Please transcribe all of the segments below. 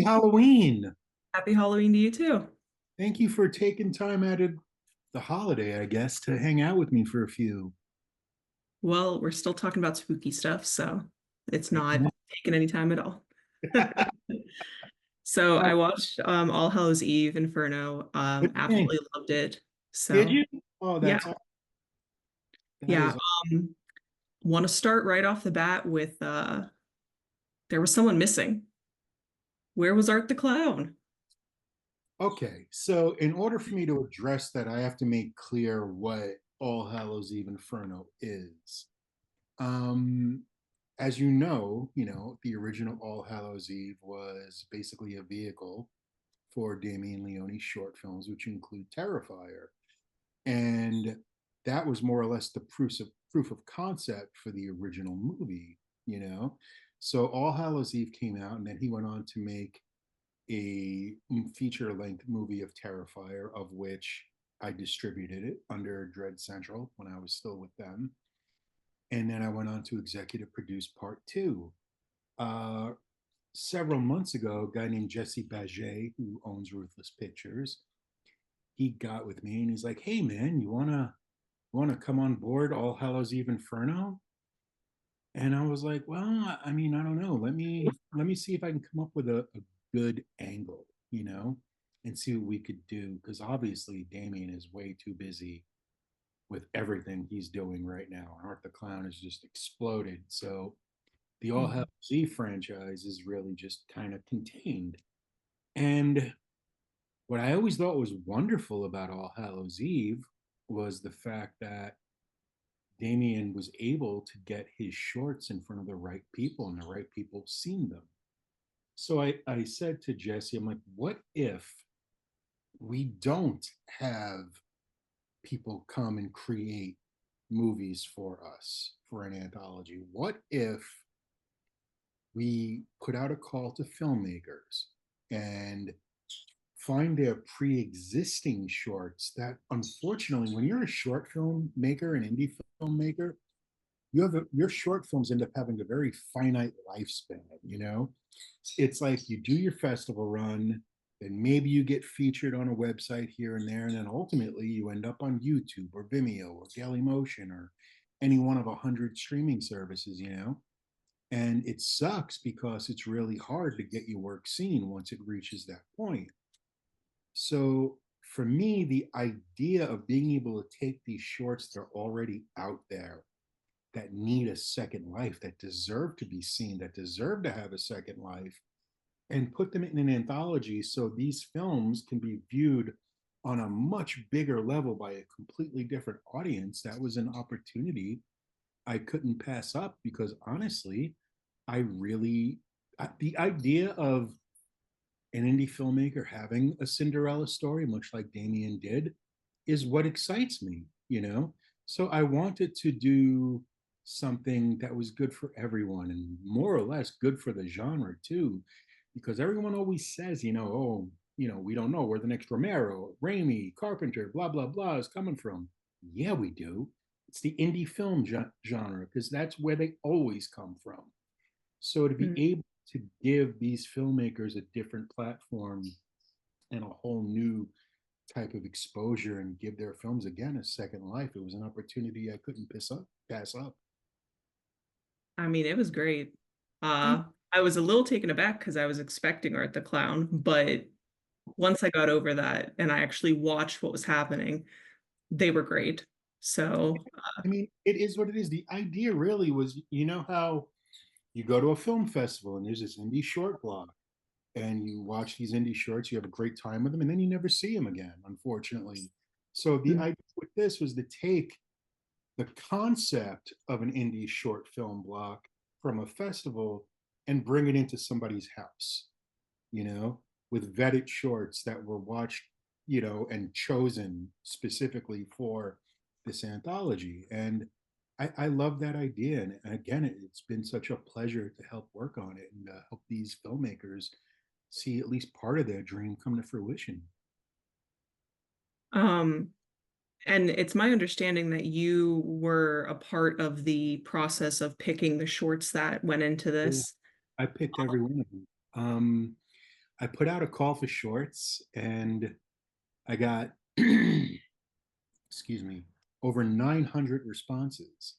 Halloween. Happy Halloween to you too. Thank you for taking time out of the holiday, I guess, to hang out with me for a few. Well, we're still talking about spooky stuff, so it's not Amen. taking any time at all. So Uh, I watched All Hallows Eve, Inferno. what do you think? Absolutely loved it. Did So you? Oh, yeah, that yeah. is Want to start right off the bat with there was someone missing. Where was Art the Clown? okay. So, in order for me to address that, I have to make clear what All Hallows Eve Inferno is. Um, as the original All Hallows Eve was basically a vehicle for Damien Leone's short films, which include Terrifier. And that was more or less the proof of concept for the original movie, you know. So All Hallows Eve came out, and then he went on to make a feature length movie of Terrifier, of which I distributed it under Dread Central when I was still with them. And then I went on to executive produce part two. Uh, Several months ago, a guy named Jesse Baget, who owns Ruthless Pictures, he got with me and he's like, "Hey man, you wanna come on board All Hallows Eve Inferno?" And I was like, "Well, I mean, I don't know. Let me see if I can come up with a good angle, and see what we could do. Because obviously Damien is way too busy with everything he's doing right now. And Art the Clown has just exploded. So the All Hallows Mhm. Eve franchise is really just kind of contained. And what I always thought was wonderful about All Hallows Eve was the fact that Damien was able to get his shorts in front of the right people and the right people seen them. So I said to Jesse, I'm like, what if we don't have people come and create movies for us for an anthology? What if we put out a call to filmmakers and find their pre-existing shorts that unfortunately when you're a short film maker, an indie filmmaker, your short films end up having a very finite lifespan. It's like you do your festival run, then maybe you get featured on a website here and there, and then ultimately you end up on YouTube or Vimeo or Dailymotion or any one of 100 streaming services. And it sucks because it's really hard to get your work seen once it reaches that point. So for me, the idea of being able to take these shorts that are already out there, that need a second life, that deserve to be seen, that deserve to have a second life, and put them in an anthology so these films can be viewed on a much bigger level by a completely different audience, that was an opportunity I couldn't pass up because honestly, I really, the idea of an indie filmmaker having a Cinderella story, much like Damien did, is what excites me. So I wanted to do something that was good for everyone and more or less good for the genre too, because everyone always says, oh, we don't know where the next Romero, Raimi, Carpenter, blah, blah, blah is coming from. Yeah, we do. It's the indie film genre because that's where they always come from. So to be Mm. able to give these filmmakers a different platform and a whole new type of exposure and give their films again a second life, it was an opportunity I couldn't pass up. I mean, it was great. Thank I was a little taken aback because I was expecting Art the Clown, but once I got over that and I actually watched what was happening, they were great. So, I mean, it is what it is. The idea really was, how you go to a film festival and there's this indie short block and you watch these indie shorts, you have a great time with them, and then you never see them again, unfortunately. So the mm, idea with this was to take the concept of an indie short film block from a festival and bring it into somebody's house, with vetted shorts that were watched, and chosen specifically for this anthology. And I love that idea. And again, it's been such a pleasure to help work on it and help these filmmakers see at least part of their dream come to fruition. um, and it's my understanding that you were a part of the process of picking the shorts that went into Yeah, this. I picked every one of them. I put out a call for shorts and I got, excuse me, over 900 responses.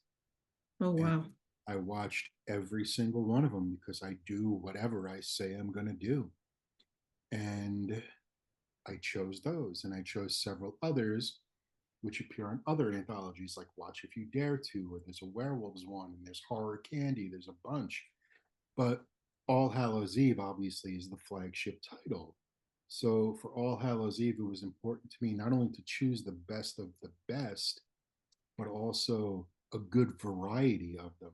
Oh, And wow. I watched every single one of them because I do whatever I say I'm going to do. And I chose those and I chose several others which appear on other anthologies like Watch If You Dare To, or there's a werewolves one, and there's Horror Candy, there's a bunch. But All Hallows Eve obviously is the flagship title. So for All Hallows Eve, it was important to me not only to choose the best of the best, but also a good variety of them.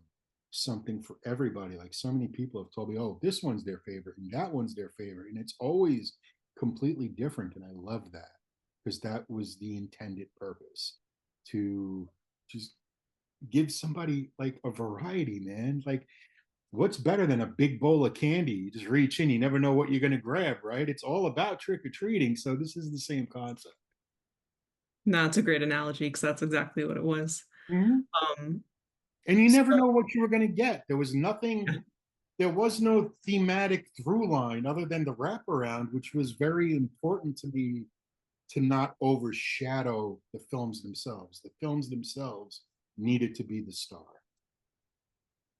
Something for everybody. Like so many people have told me, oh, this one's their favorite and that one's their favorite. And it's always completely different. And I love that because that was the intended purpose to just give somebody like a variety, man. Like, what's better than a big bowl of candy? You just reach in, you never know what you're going to grab, right? It's all about trick or treating. So, this is the same concept. No, it's a great analogy because that's exactly what it was. Mm-hmm. Um, And you never so know what you were going to get. There was nothing, there was no thematic through line other than the wraparound, which was very important to me to not overshadow the films themselves. The films themselves needed to be the star.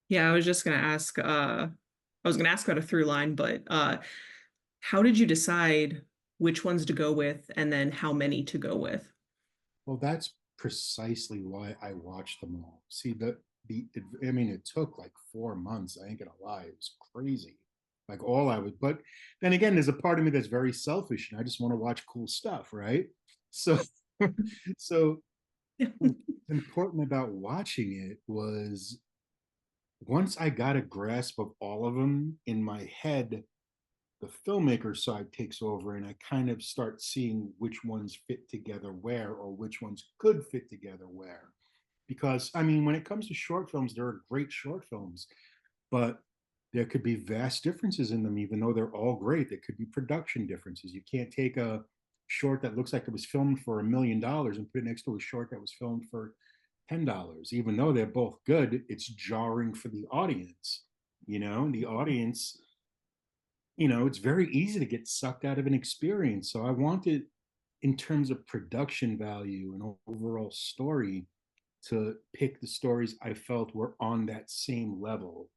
yeah, I was just gonna ask, I was gonna ask about a through line, but how did you decide which ones to go with and then how many to go with? Well, that's precisely why I watched them all. See, I mean, it took like 4 months. I ain't gonna lie, it was crazy. Like all I would, but then again, there's a part of me that's very selfish, and I just want to watch cool stuff, right? So, so what's important about watching it was once I got a grasp of all of them in my head, the filmmaker side takes over and I kind of start seeing which ones fit together where or which ones could fit together where. Because, I mean, when it comes to short films, there are great short films, but there could be vast differences in them, even though they're all great. There could be production differences. You can't take a short that looks like it was filmed for $1 million and put it next to a short that was filmed for $10. Even though they're both good, it's jarring for the audience. The audience, it's very easy to get sucked out of an experience. So I wanted, in terms of production value and overall story, to pick the stories I felt were on that same level.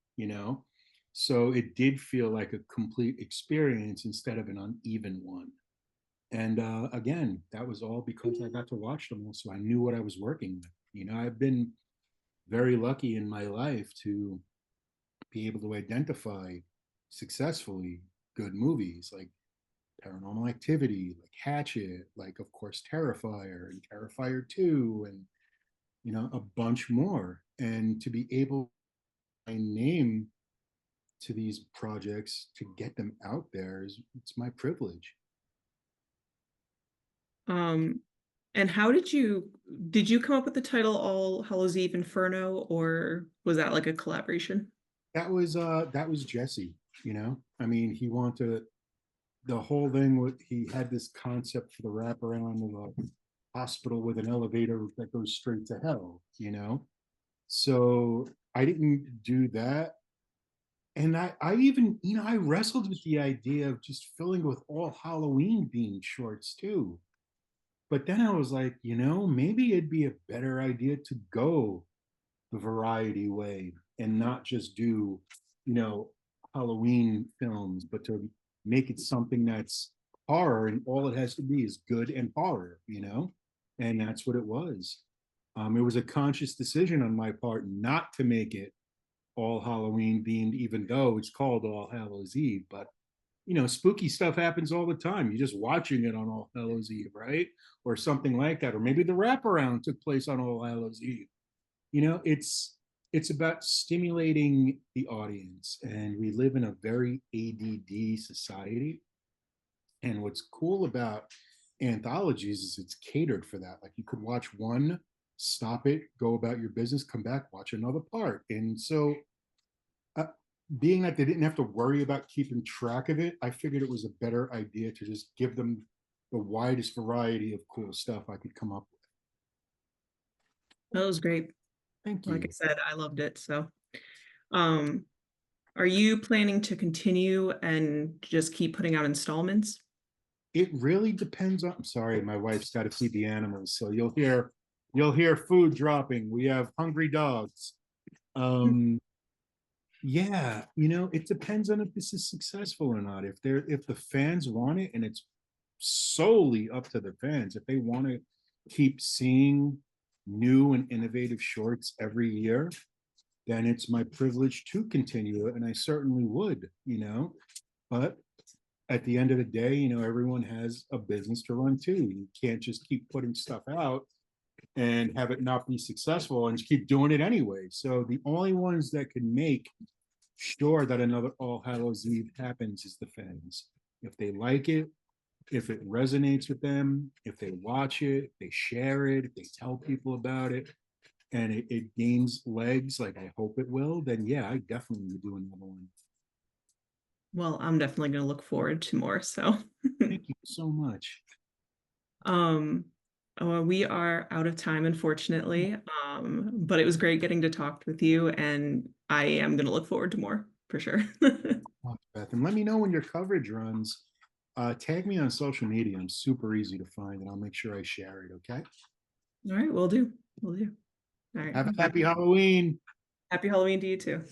So it did feel like a complete experience instead of an uneven one. And again, that was all because I got to watch them all, so I knew what I was working with. I've been very lucky in my life to be able to identify successfully good movies like Paranormal Activity, like Hatchet, like of course Terrifier and Terrifier 2 and a bunch more. And to be able to name to these projects to get them out there is it's my privilege. Um, and how did you come up with the title All Hallows Eve Inferno, or was that like a collaboration? That was Jesse, I mean he wanted the whole thing with he had this concept for the wraparound of a hospital with an elevator that goes straight to hell. So I didn't do that. And I even, I wrestled with the idea of just filling with all Halloween themed shorts too. But then I was like, maybe it'd be a better idea to go the variety way and not just do, you know, Halloween films, but to make it something that's horror and all it has to be is good and horror. And that's what it was. It was a conscious decision on my part not to make it all Halloween themed, even though it's called All Hallows Eve. But spooky stuff happens all the time. You're just watching it on All Hallows Eve, right? Or something like that. Or maybe the wraparound took place on All Hallows Eve. It's about stimulating the audience, and we live in a very ADD society. And what's cool about anthologies is it's catered for that. Like you could watch one, stop it, go about your business, come back, watch another part. And so uh, being that they didn't have to worry about keeping track of it, I figured it was a better idea to just give them the widest variety of cool stuff I could come up with. That was great. Thank Like I you. said, I loved it. So, um, Are you planning to continue and just keep putting out installments? It really depends on, I'm sorry, my wife's got to feed the animals, so you'll hear food dropping. We have hungry dogs. Um, yeah, it depends on if this is successful or not. If the fans want it, and it's solely up to the fans, if they want to keep seeing new and innovative shorts every year, then it's my privilege to continue it, and I certainly would. But at the end of the day, everyone has a business to run too. You can't just keep putting stuff out and have it not be successful and just keep doing it anyway. So the only ones that can make sure that another All Hallows Eve happens is the fans. If they like it, if it resonates with them, if they watch it, they share it, if they tell people about it, and it gains legs like I hope it will, then yeah, I definitely would do another one. Well, I'm definitely gonna look forward to more, so. Thank you so much. Um, we are out of time, unfortunately, but it was great getting to talk with you, and I am gonna look forward to more, for sure. Beth, and let me know when your coverage runs. Tag me on social media. I'm super easy to find, and I'll make sure I share it. Okay. All right, will do. Will do. All right. Have a Bye. happy Halloween. Happy Halloween to you too.